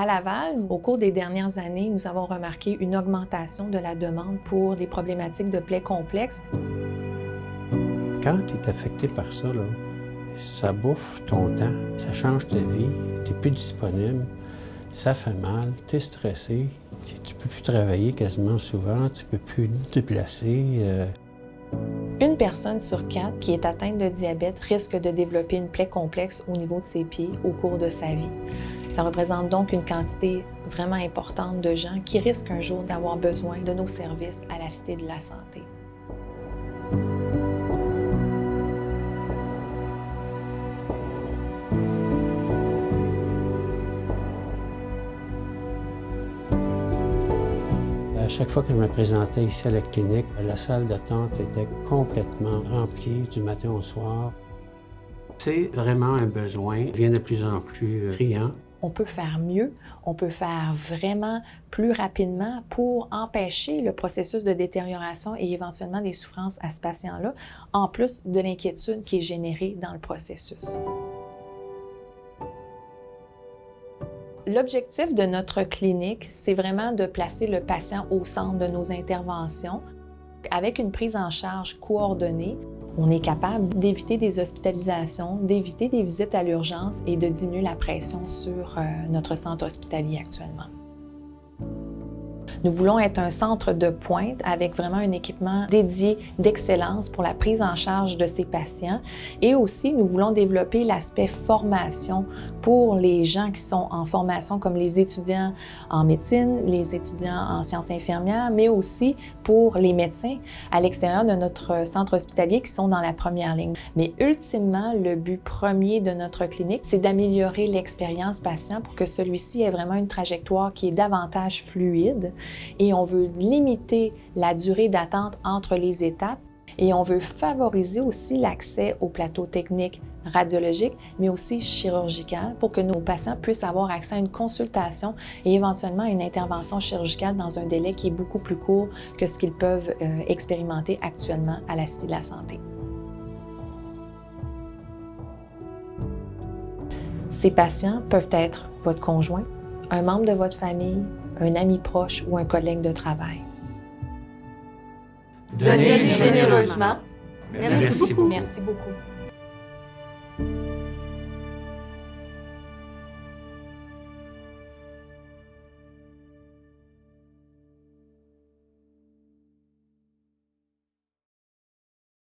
À Laval, au cours des dernières années, nous avons remarqué une augmentation de la demande pour des problématiques de plaies complexes. Quand tu es affecté par ça, là, ça bouffe ton temps, ça change ta vie, tu n'es plus disponible, ça fait mal, tu es stressé, tu ne peux plus travailler quasiment souvent, tu ne peux plus te déplacer. Une personne sur 4 qui est atteinte de diabète risque de développer une plaie complexe au niveau de ses pieds au cours de sa vie. Ça représente donc une quantité vraiment importante de gens qui risquent un jour d'avoir besoin de nos services à la Cité de la Santé. À chaque fois que je me présentais ici à la clinique, la salle d'attente était complètement remplie du matin au soir. C'est vraiment un besoin, il devient de plus en plus criant. On peut faire mieux, on peut faire vraiment plus rapidement pour empêcher le processus de détérioration et éventuellement des souffrances à ce patient-là, en plus de l'inquiétude qui est générée dans le processus. L'objectif de notre clinique, c'est vraiment de placer le patient au centre de nos interventions. Avec une prise en charge coordonnée, on est capable d'éviter des hospitalisations, d'éviter des visites à l'urgence et de diminuer la pression sur notre centre hospitalier actuellement. Nous voulons être un centre de pointe avec vraiment un équipement dédié d'excellence pour la prise en charge de ces patients et aussi nous voulons développer l'aspect formation pour les gens qui sont en formation comme les étudiants en médecine, les étudiants en sciences infirmières, mais aussi pour les médecins à l'extérieur de notre centre hospitalier qui sont dans la première ligne. Mais ultimement, le but premier de notre clinique, c'est d'améliorer l'expérience patient pour que celui-ci ait vraiment une trajectoire qui est davantage fluide. Et on veut limiter la durée d'attente entre les étapes et on veut favoriser aussi l'accès au plateau technique radiologique, mais aussi chirurgical pour que nos patients puissent avoir accès à une consultation et éventuellement à une intervention chirurgicale dans un délai qui est beaucoup plus court que ce qu'ils peuvent expérimenter actuellement à la Cité de la Santé. Ces patients peuvent être votre conjoint, un membre de votre famille, un ami proche ou un collègue de travail. Donnez généreusement. Merci beaucoup.